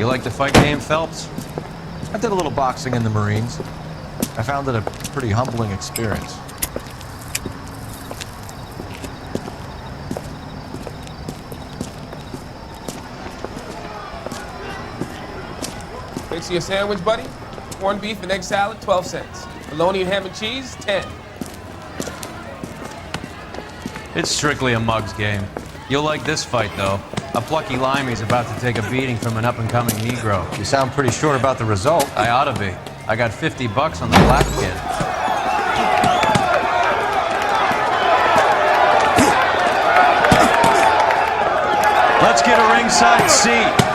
You like the fight game, Phelps? I did a little boxing in the Marines. I found it a pretty humbling experience. Makes you a sandwich, buddy? Corned beef and egg salad, 12 cents. Bologna and ham and cheese, 10. It's strictly a mug's game. You'll like this fight, though. A plucky limey's about to take a beating from an up-and-coming Negro. You sound pretty sure about the result. I ought to be. I got $50 on the black kid. Let's get a ringside seat.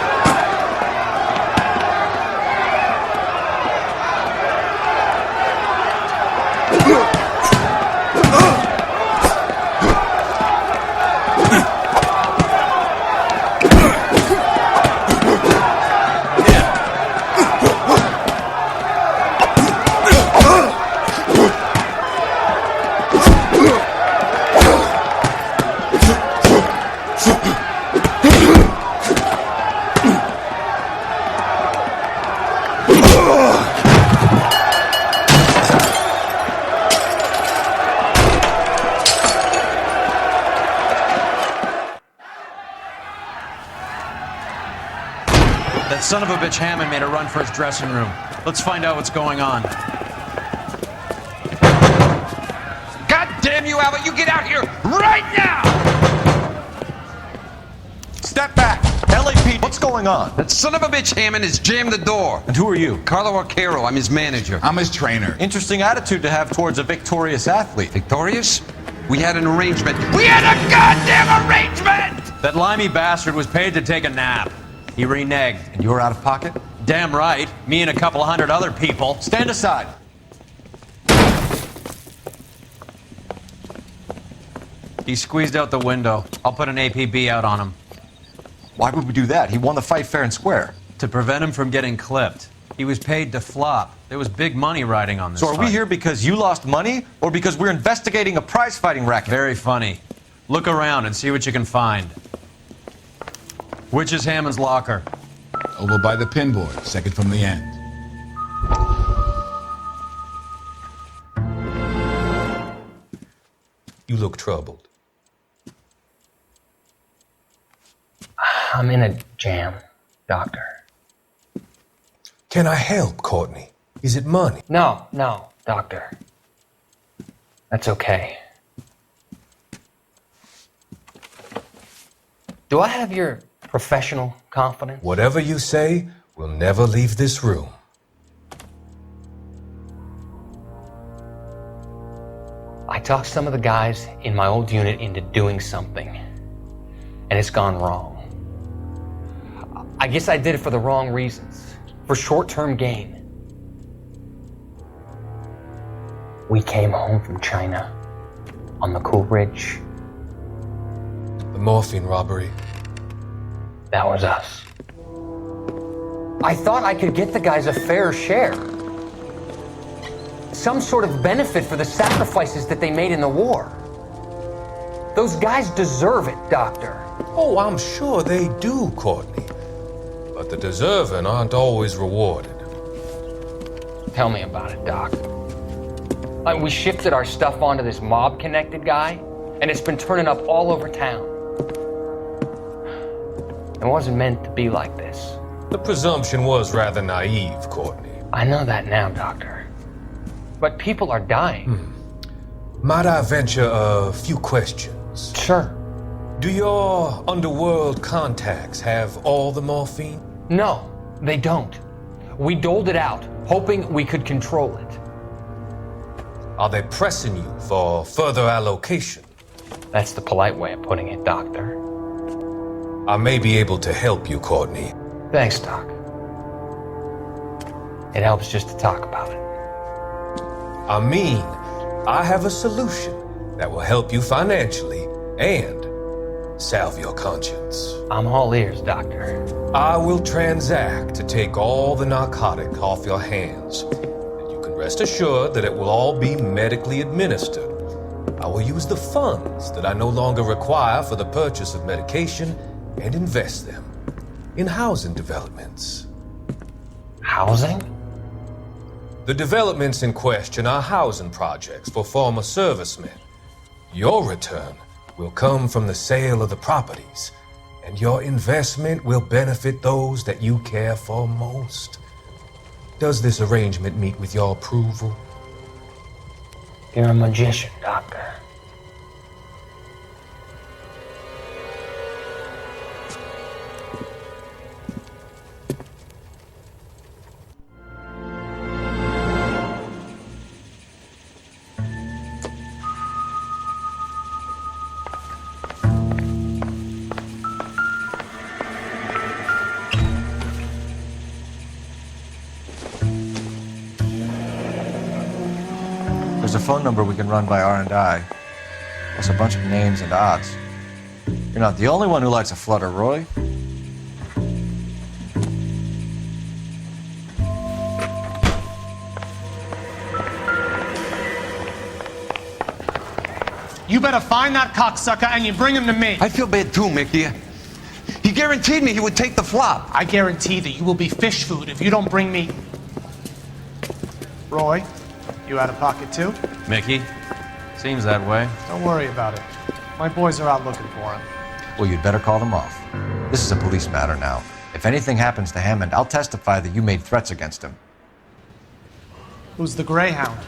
That son of a bitch Hammond made a run for his dressing room. Let's find out what's going on. God damn you, Albert! You get out here right now! Step back! LAPD, what's going on? That son of a bitch Hammond has jammed the door. And who are you? Carlo Arcaro, I'm his manager. I'm his trainer. Interesting attitude to have towards a victorious athlete. Victorious? We had an arrangement. We had a goddamn arrangement! That limey bastard was paid to take a nap. He reneged. And you were out of pocket? Damn right. Me and a couple hundred other people. Stand aside. He squeezed out the window. I'll put an APB out on him. Why would we do that? He won the fight fair and square. To prevent him from getting clipped. He was paid to flop. There was big money riding on this So are we fight. here because you lost money, or because we're investigating a prize-fighting racket? Very funny. Look around and see what you can find. Which is Hammond's locker? Over by the pinboard, second from the end. You look troubled. I'm in a jam, Doctor. Can I help, Courtney? Is it money? No, Doctor. That's okay. Do I have your professional confidence? Whatever you say, we'll never leave this room. I talked some of the guys in my old unit into doing something, and it's gone wrong. I guess I did it for the wrong reasons, for short-term gain. We came home from China on the Cool Ridge. The morphine robbery. That was us. I thought I could get the guys a fair share. Some sort of benefit for the sacrifices that they made in the war. Those guys deserve it, Doctor. Oh, I'm sure they do, Courtney. But the deserving aren't always rewarded. Tell me about it, Doc. We shifted our stuff onto this mob-connected guy, and it's been turning up all over town. It wasn't meant to be like this. The presumption was rather naive, Courtney. I know that now, Doctor. But people are dying. Might I venture a few questions? Sure. Do your underworld contacts have all the morphine? No, they don't. We doled it out, hoping we could control it. Are they pressing you for further allocation? That's the polite way of putting it, Doctor. I may be able to help you, Courtney. Thanks, Doc. It helps just to talk about it. I mean, I have a solution that will help you financially and salve your conscience. I'm all ears, Doctor. I will transact to take all the narcotic off your hands. And you can rest assured that it will all be medically administered. I will use the funds that I no longer require for the purchase of medication and invest them. in housing developments. Housing? The developments in question are housing projects for former servicemen. Your return will come from the sale of the properties, and your investment will benefit those that you care for most. Does this arrangement meet with your approval? You're a magician, Doctor. There's a phone number we can run by R&I. Plus a bunch of names and odds. You're not the only one who likes a flutter, Roy. You better find that cocksucker and you bring him to me. I feel bad too, Mickey. He guaranteed me he would take the flop. I guarantee that you will be fish food if you don't bring me... Roy, you out of pocket too? Mickey? Seems that way. Don't worry about it. My boys are out looking for him. Well, you'd better call them off. This is a police matter now. If anything happens to Hammond, I'll testify that you made threats against him. Who's the Greyhound?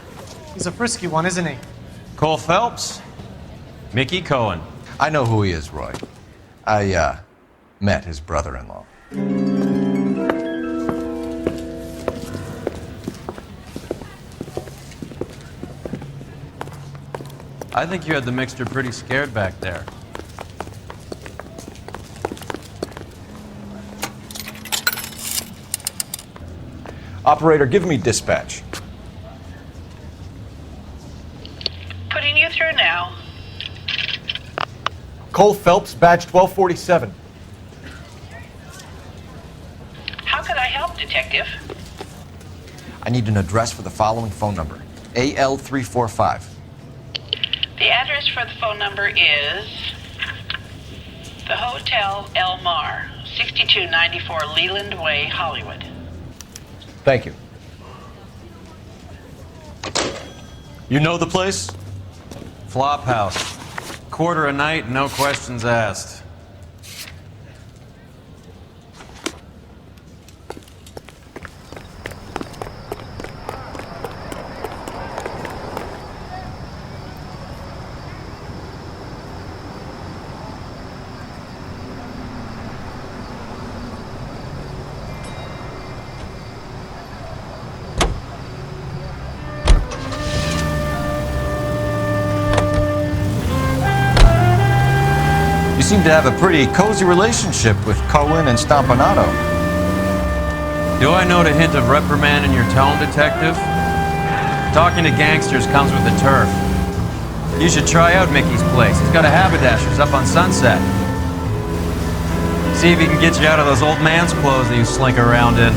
He's a frisky one, isn't he? Cole Phelps? Mickey Cohen. I know who he is, Roy. I, met his brother-in-law. I think you had the mixture pretty scared back there. Operator, give me dispatch. Putting you through now. Cole Phelps, badge 1247. How could I help, Detective? I need an address for the following phone number. AL345. The address for the phone number is the Hotel El Mar, 6294 Leland Way, Hollywood. Thank you. You know the place? Flop house. Quarter a night, no questions asked. You seem to have a pretty cozy relationship with Cohen and Stompanato. Do I note a hint of reprimand in your tone, Detective? Talking to gangsters comes with the turf. You should try out Mickey's place. He's got a haberdasher's up on Sunset. See if he can get you out of those old man's clothes that you slink around in.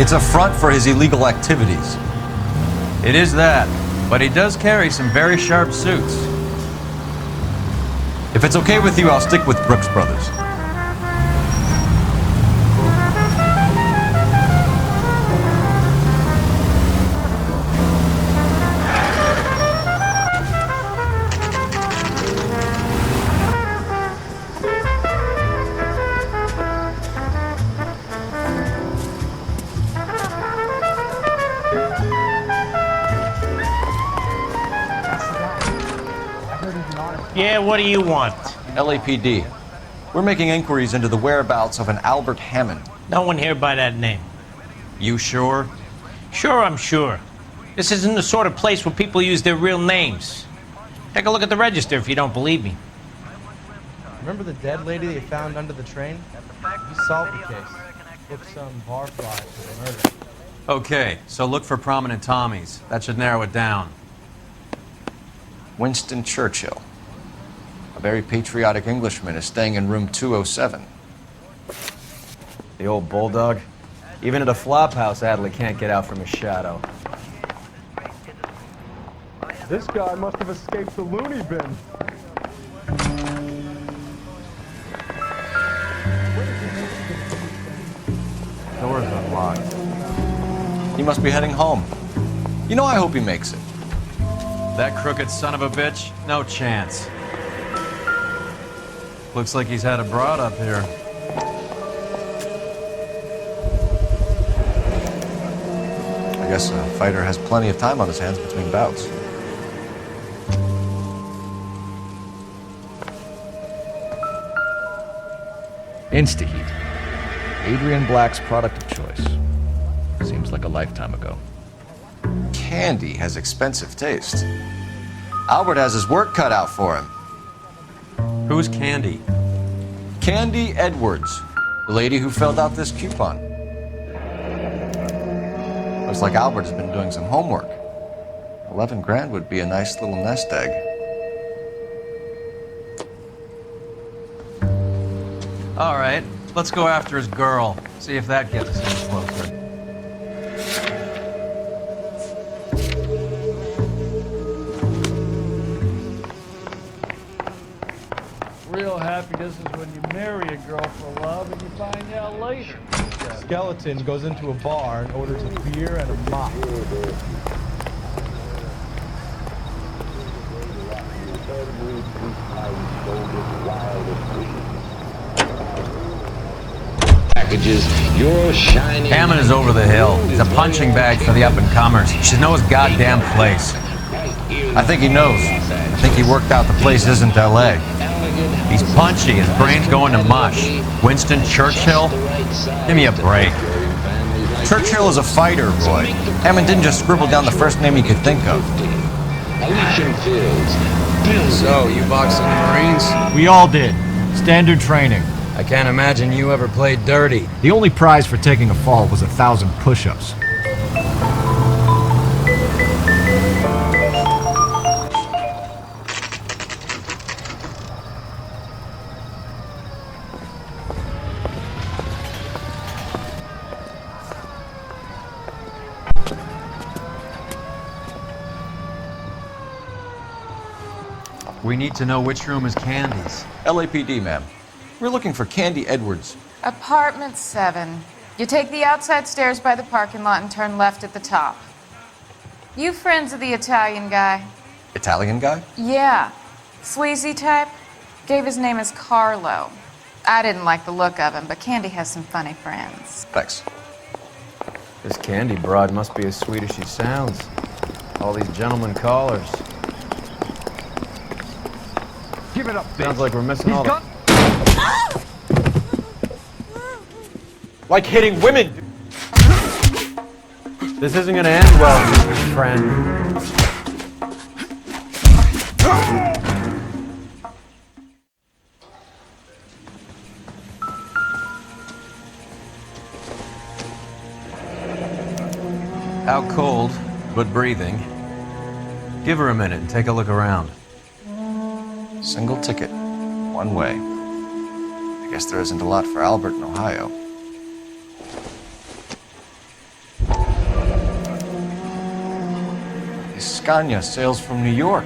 It's a front for his illegal activities. It is that, but he does carry some very sharp suits. If it's okay with you, I'll stick with Brooks Brothers. Yeah, what do you want? LAPD. We're making inquiries into the whereabouts of an Albert Hammond. No one here by that name. You sure? Sure, I'm sure. This isn't the sort of place where people use their real names. Take a look at the register if you don't believe me. Remember the dead lady they found under the train? You solved the case. Took some barflies for the murder. Okay, so look for prominent Tommies. That should narrow it down. Winston Churchill. A very patriotic Englishman is staying in room 207. The old bulldog. Even at a flop house, Adley can't get out from his shadow. This guy must have escaped the loony bin. He must be heading home. You know, I hope he makes it. That crooked son of a bitch? No chance. Looks like he's had a broad up here. I guess a fighter has plenty of time on his hands between bouts. Instaheat. Adrian Black's product of choice. Seems like a lifetime ago. Candy has expensive taste. Albert has his work cut out for him. Who's Candy? Candy Edwards, the lady who filled out this coupon. Looks like Albert has been doing some homework. 11 grand would be a nice little nest egg. All right, let's go after his girl. See if that gets us any closer. Real happiness is when you marry a girl for love and you find out later. Skeleton goes into a bar and orders a beer and a mop. Hammond is over the hill. He's a punching bag for the up-and-comers. He should know his goddamn place. I think he knows. I think he worked out the place isn't L.A. He's punchy. His brain's going to mush. Winston Churchill? Give me a break. Churchill is a fighter, Roy. Hammond didn't just scribble down the first name he could think of. So, you boxed in the Marines? We all did. Standard training. I can't imagine you ever played dirty. The only prize for taking a fall was 1,000 push-ups. We need to know which room is Candy's. LAPD, ma'am. We're looking for Candy Edwards. Apartment 7. You take the outside stairs by the parking lot and turn left at the top. You friends of the Italian guy? Italian guy? Yeah. Sleazy type? Gave his name as Carlo. I didn't like the look of him, but Candy has some funny friends. Thanks. This Candy broad must be as sweet as she sounds. All these gentlemen callers. Give it up, bitch. Sounds like we're missing all the... Like hitting women. This isn't gonna end well, friend. Out cold, but breathing. Give her a minute and take a look around. Single ticket. One way. I guess there isn't a lot for Albert in Ohio. Scania sails from New York.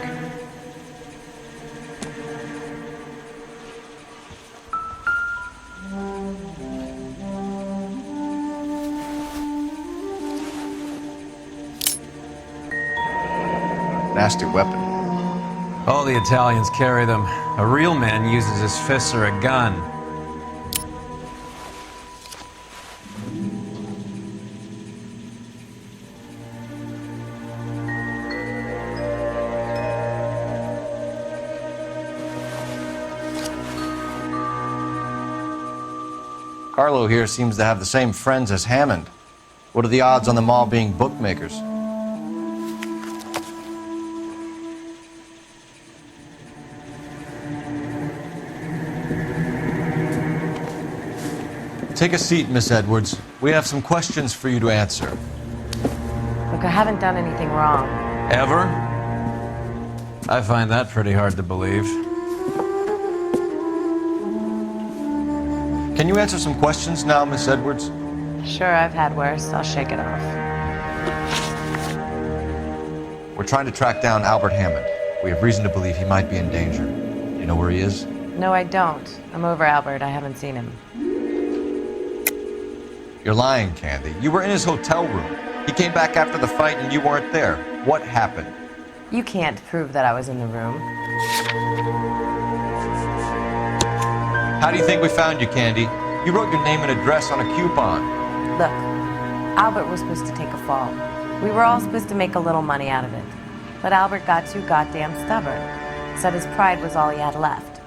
Nasty weapon. All the Italians carry them. A real man uses his fists or a gun. Carlo here seems to have the same friends as Hammond. What are the odds on them all being bookmakers? Take a seat, Miss Edwards. We have some questions for you to answer. Look, I haven't done anything wrong. Ever? I find that pretty hard to believe. Can you answer some questions now, Miss Edwards? Sure, I've had worse. I'll shake it off. We're trying to track down Albert Hammond. We have reason to believe he might be in danger. Do you know where he is? No, I don't. I'm over Albert. I haven't seen him. You're lying, Candy. You were in his hotel room. He came back after the fight and you weren't there. What happened? You can't prove that I was in the room. How do you think we found you, Candy? You wrote your name and address on a coupon. Look, Albert was supposed to take a fall. We were all supposed to make a little money out of it. But Albert got too goddamn stubborn. Said his pride was all he had left.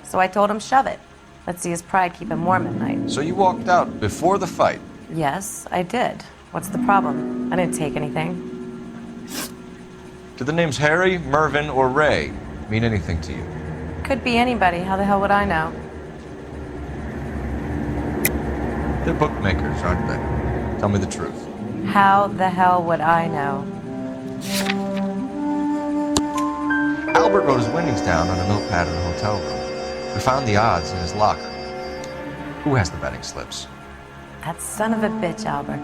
So I told him, shove it. Let's see his pride keep him warm at night. So you walked out before the fight? Yes, I did. What's the problem? I didn't take anything. Do the names Harry, Mervyn, or Ray mean anything to you? Could be anybody. How the hell would I know? They're bookmakers, aren't they? Tell me the truth. How the hell would I know? Albert wrote his winnings down on a notepad in the hotel room. We found the odds in his locker. Who has the betting slips? That son of a bitch, Albert.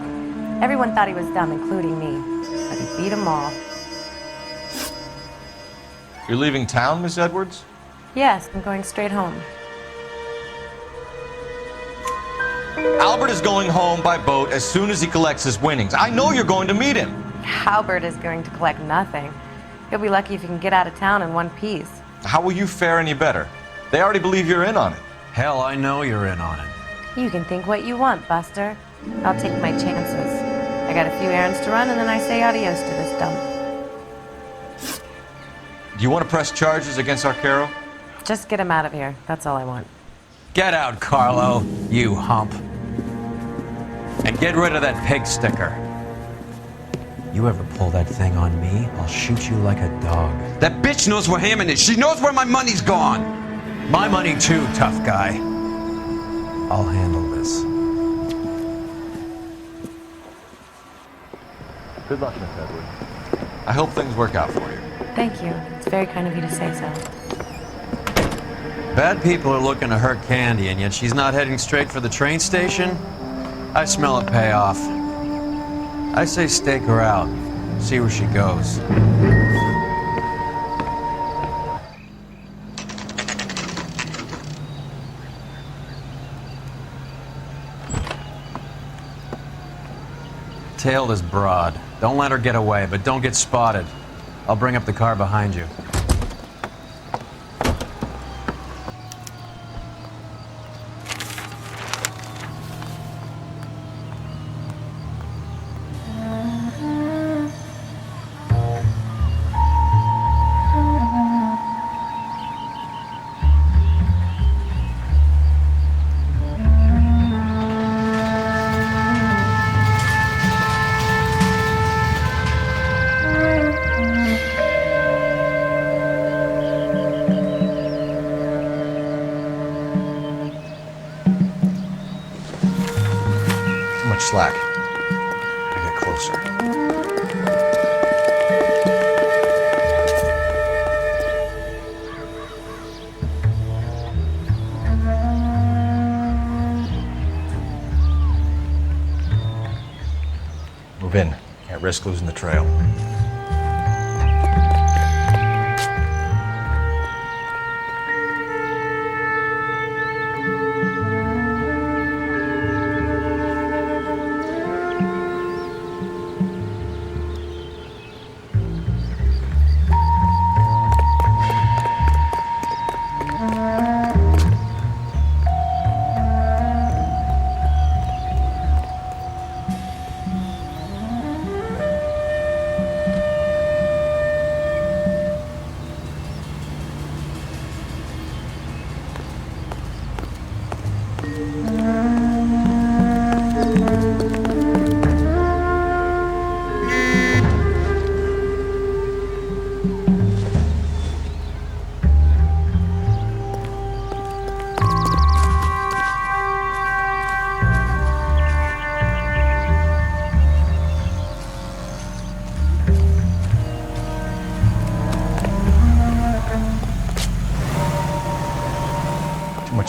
Everyone thought he was dumb, including me. But he beat them all. You're leaving town, Miss Edwards? Yes, I'm going straight home. Albert is going home by boat as soon as he collects his winnings. I know you're going to meet him. Albert is going to collect nothing. He'll be lucky if he can get out of town in one piece. How will you fare any better? They already believe you're in on it. Hell, I know you're in on it. You can think what you want, Buster. I'll take my chances. I got a few errands to run, and then I say adios to this dump. Do you want to press charges against Arcaro? Just get him out of here. That's all I want. Get out, Carlo, you hump. And get rid of that pig sticker. You ever pull that thing on me, I'll shoot you like a dog. That bitch knows where Hammond is. She knows where my money's gone. My money too, tough guy. I'll handle this. Good luck, Miss Edwards. I hope things work out for you. Thank you. It's very kind of you to say so. Bad people are looking to hurt Candy, and yet she's not heading straight for the train station? I smell a payoff. I say stake her out. See where she goes. Tail this broad. Don't let her get away, but don't get spotted. I'll bring up the car behind you. Slack. I get closer. Move in. Can't risk losing the trail.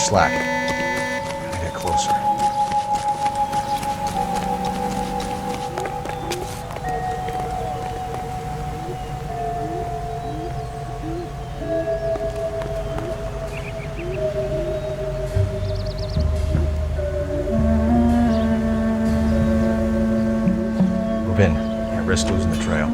Slack. Gotta get closer. Move in. risk losing the trail.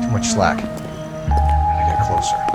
Too much slack. Gotta get closer.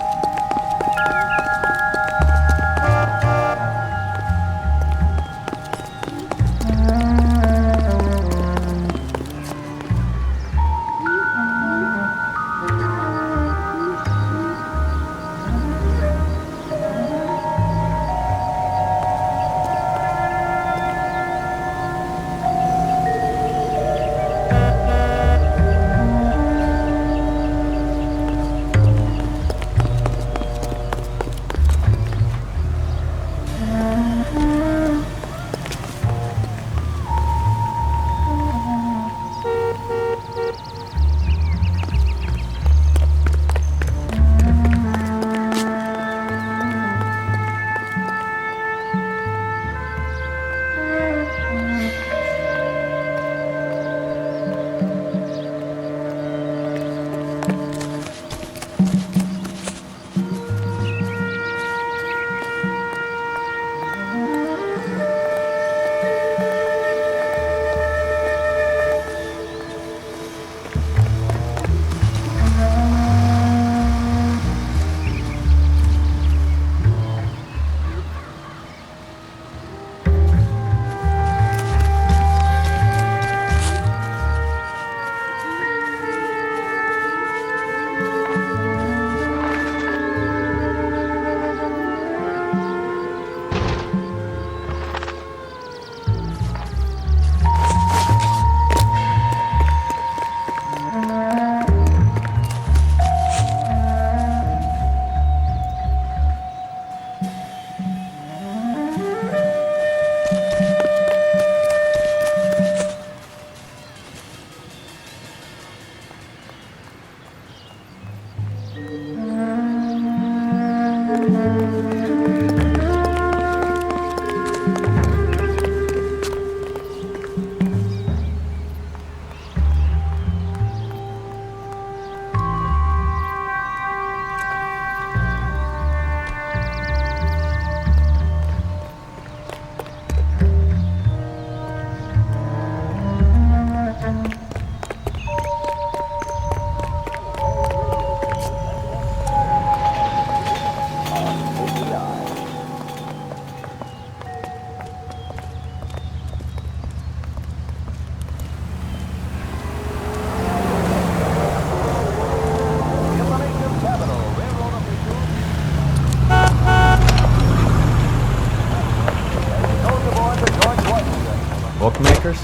Bookmakers?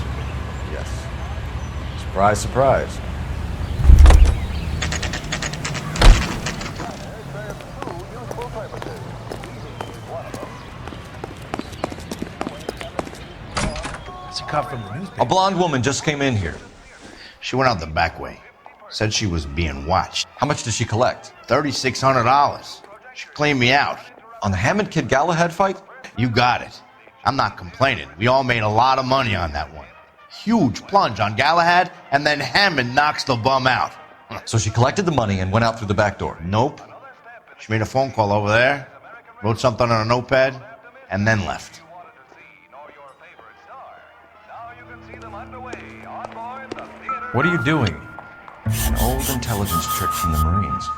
Yes. Surprise, surprise. It's a cut from the newspaper. A blonde woman just came in here. She went out the back way. Said she was being watched. How much did she collect? $3,600. She cleaned me out. On the Hammond Kid Galahad fight? You got it. I'm not complaining. We all made a lot of money on that one. Huge plunge on Galahad, and then Hammond knocks the bum out. So she collected the money and went out through the back door? Nope. She made a phone call over there, wrote something on a notepad, and then left. What are you doing? An old intelligence trick from the Marines.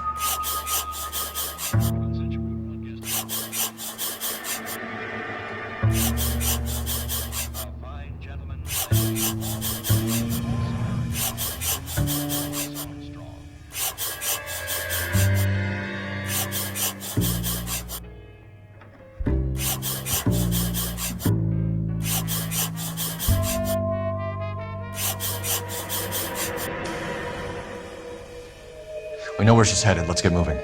We know where she's headed. Let's get moving.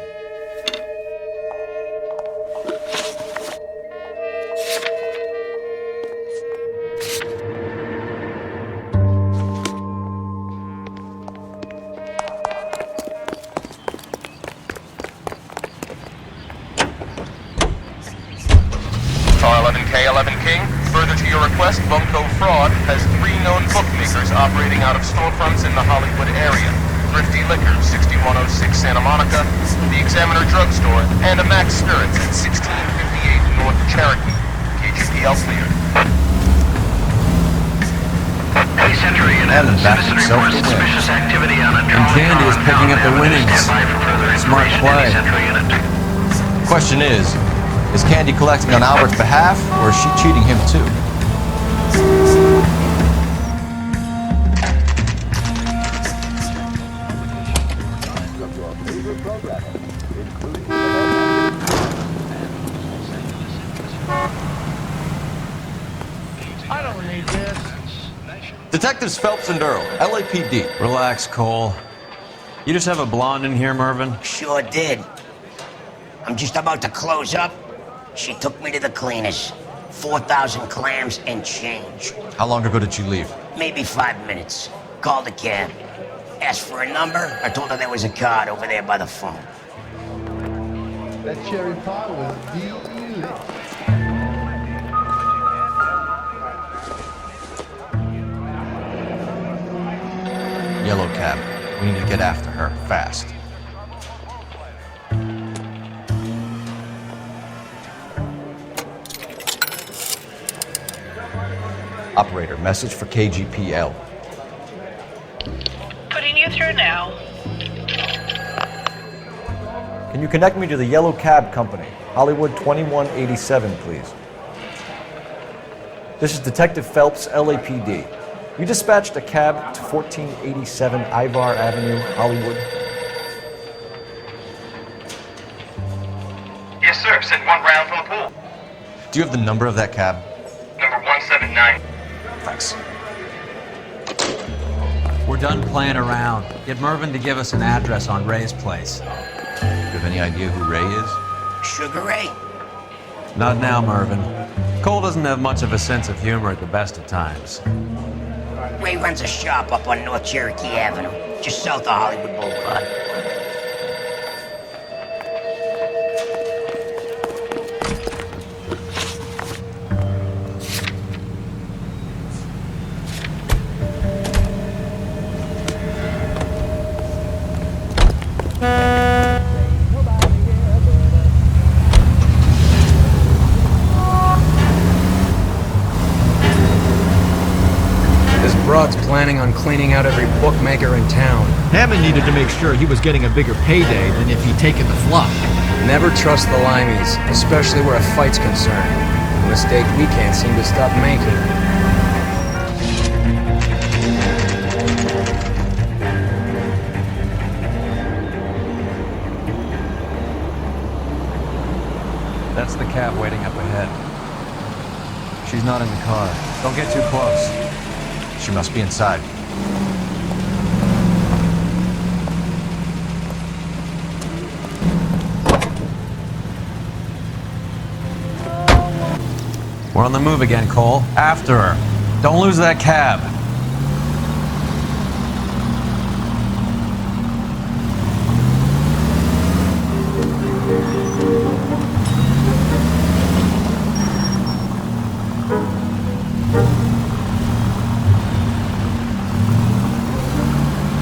Car 11K, 11 King, Further to your request, Bunko Fraud has 3 known bookmakers operating out of storefronts in the Hollywood area. Thrifty Liquor, 6106 Santa Monica, the Examiner Drugstore, and a Max Spirits at 1658 North Cherokee. KGPL cleared. And back himself to win. And Candy is picking up the winnings. Smart play. Question is Candy collecting on Albert's behalf, or is she cheating him too? I don't need this. Detectives Phelps and Earl, LAPD. Relax, Cole. You just have a blonde in here, Mervyn? Sure did. I'm just about to close up. She took me to the cleaners. 4,000 clams and change. How long ago did you leave? Maybe 5 minutes. Called a cab. Asked for a number. I told her there was a card over there by the phone. That cherry pie was delicious. Yellow cab. We need to get after her, fast. Operator, message for KGPL. Putting you through now. Can you connect me to the Yellow Cab Company, Hollywood 2187, please? This is Detective Phelps, LAPD. You dispatched a cab to 1487 Ivar Avenue, Hollywood. Yes, sir. Sent 1 round from the pool. Do you have the number of that cab? Number 179. Thanks. We're done playing around. Get Mervyn to give us an address on Ray's place. Do you have any idea who Ray is? Sugar Ray? Not now, Mervyn. Cole doesn't have much of a sense of humor at the best of times. Ray runs a shop up on North Cherokee Avenue, just south of Hollywood Boulevard. Broad's planning on cleaning out every bookmaker in town. Hammond needed to make sure he was getting a bigger payday than if he'd taken the fluff. Never trust the limeys, especially where a fight's concerned. A mistake we can't seem to stop making. That's the cab waiting up ahead. She's not in the car. Don't get too close. She must be inside. We're on the move again, Cole. After her. Don't lose that cab.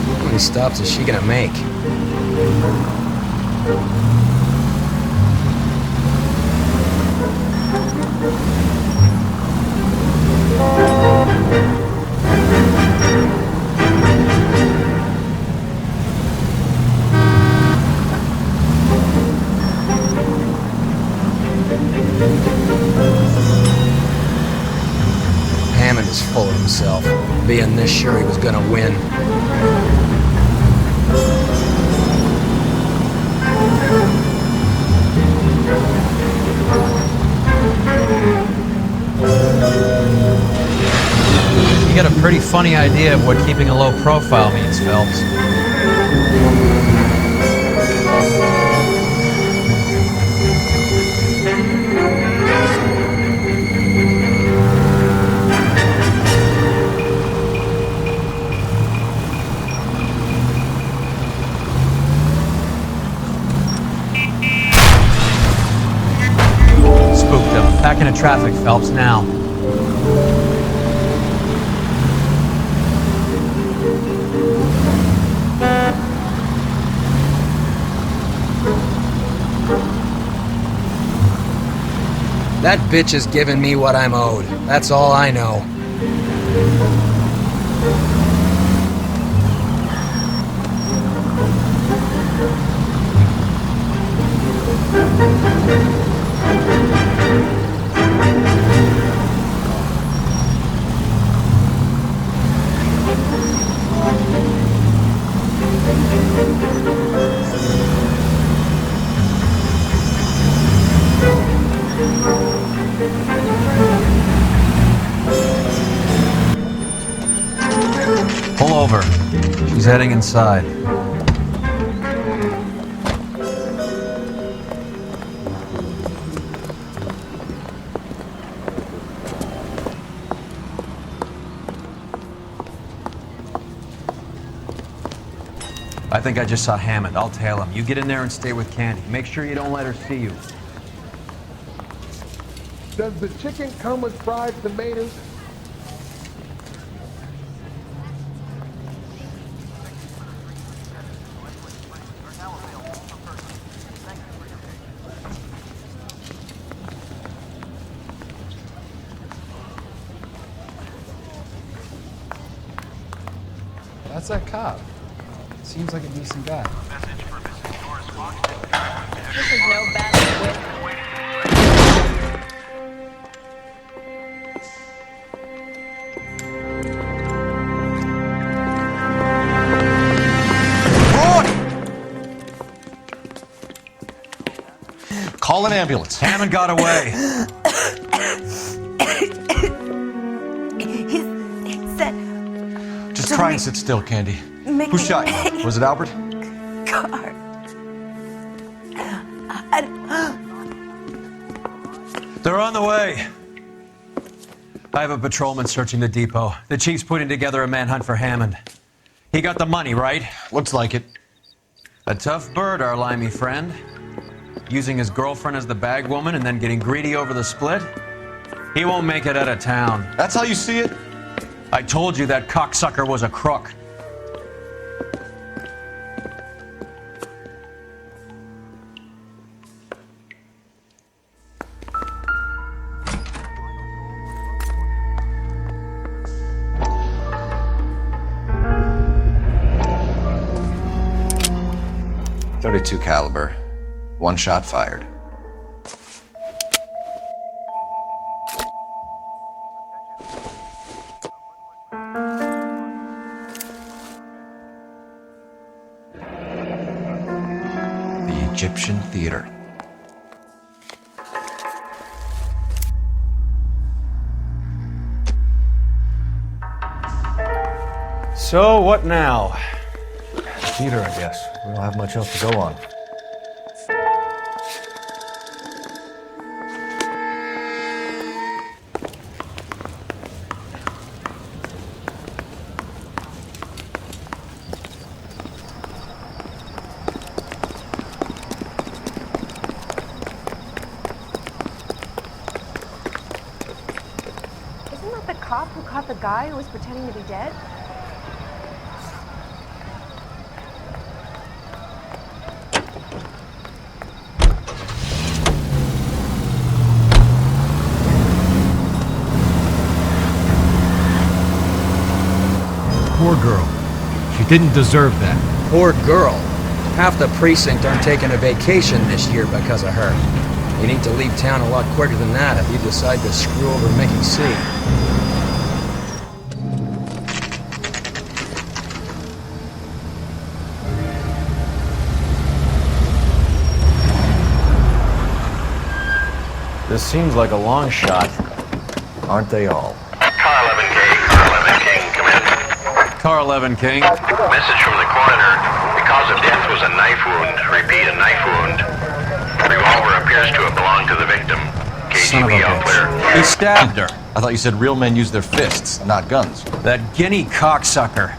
How many stops is she gonna make? Hammond is full of himself, being this sure he was gonna win. You got a pretty funny idea of what keeping a low profile means, Phelps. Spooked him. Back into traffic, Phelps, now. That bitch is giving me what I'm owed. That's all I know. Pull over. She's heading inside. I think I just saw Hammond. I'll tail him. You get in there and stay with Candy. Make sure you don't let her see you. Does the chicken come with fried tomatoes? That's that cop. Seems like a decent guy. This is no battle with. Call an ambulance. Hammond got away. He said. Just try and sit still, Candy. Who shot you? Was it Albert? Car. They're on the way. I have a patrolman searching the depot. The chief's putting together a manhunt for Hammond. He got the money, right? Looks like it. A tough bird, our limey friend. Using his girlfriend as the bag woman and then getting greedy over the split. He won't make it out of town. That's how you see it? I told you that cocksucker was a crook. .32 caliber. One shot fired. The Egyptian Theater. So, what now? Theater, I guess. We don't have much else to go on. Isn't that the cop who caught the guy who was pretending to be dead? Poor girl. She didn't deserve that. Poor girl. Half the precinct aren't taking a vacation this year because of her. You need to leave town a lot quicker than that if you decide to screw over Mickey C. This seems like a long shot. Aren't they all? Car 11K, Car 11 King, come in. Car 11 King. Message from the coroner. The cause of death was a knife wound. Repeat, a knife wound. Revolver appears to have belonged to the victim. Son of a KGB all clear. bitch. He stabbed her. I thought you said real men use their fists, not guns. That guinea cocksucker.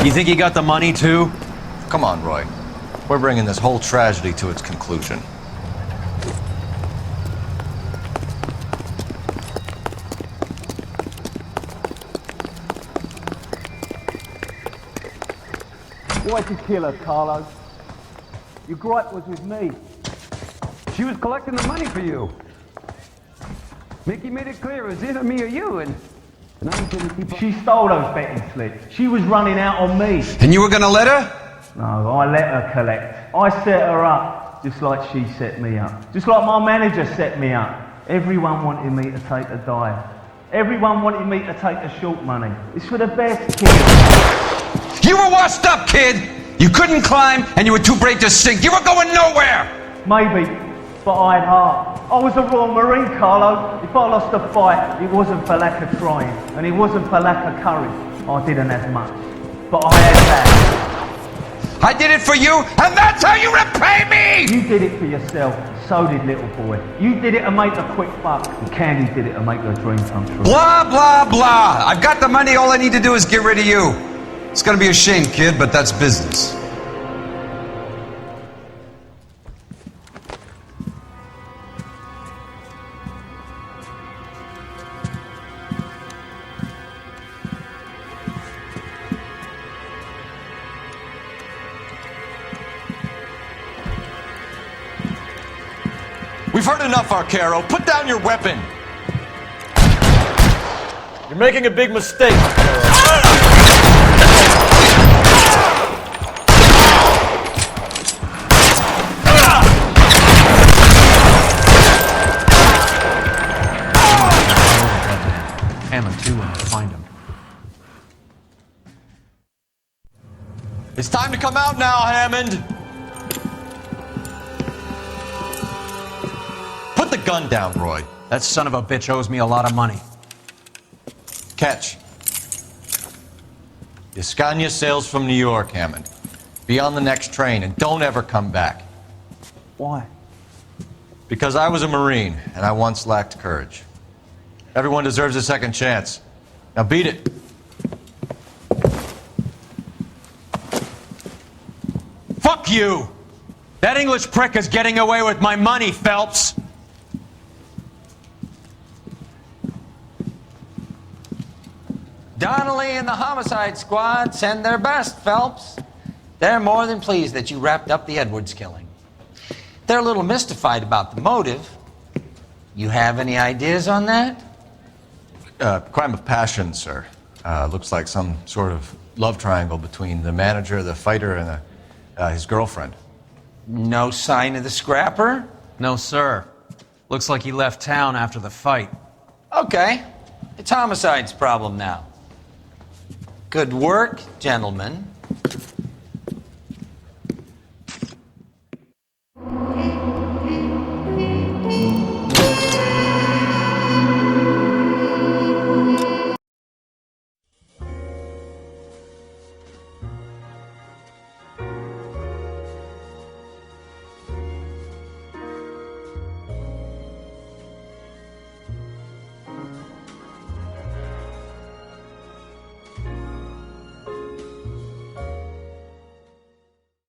You think he got the money too? Come on, Roy. We're bringing this whole tragedy to its conclusion. Why'd you kill her, Carlo? Your gripe was with me. She was collecting the money for you. Mickey made it clear it was either me or you, and I was gonna keep... She stole those betting slips. She was running out on me. And you were gonna let her? No, I let her collect. I set her up, just like she set me up. Just like my manager set me up. Everyone wanted me to take a dive. Everyone wanted me to take the short money. It's for the best, kid. You were washed up, kid! You couldn't climb, and you were too brave to sink. You were going nowhere! Maybe, but I had heart. I was a Royal Marine, Carlo. If I lost a fight, it wasn't for lack of trying, and it wasn't for lack of courage. I didn't have much, but I had that. I did it for you, and that's how you repay me! You did it for yourself. So did little boy. You did it to make a quick buck, and Candy did it to make her dream come true. Blah, blah, blah. I've got the money. All I need to do is get rid of you. It's gonna be a shame, kid, but that's business. We've heard enough, Arcaro. Put down your weapon. You're making a big mistake. Hammond too when I find him. It's time to come out now, Hammond. Put the gun down, Roy. That son of a bitch owes me a lot of money. Catch. Escania sails from New York, Hammond. Be on the next train and don't ever come back. Why? Because I was a Marine and I once lacked courage. Everyone deserves a second chance. Now beat it. Fuck you! That English prick is getting away with my money, Phelps! Donnelly and the homicide squad send their best, Phelps. They're more than pleased that you wrapped up the Edwards killing. They're a little mystified about the motive. You have any ideas on that? Crime of passion, sir. Looks like some sort of love triangle between the manager, the fighter, and his girlfriend. No sign of the scrapper? No, sir. Looks like he left town after the fight. Okay. It's homicide's problem now. Good work, gentlemen.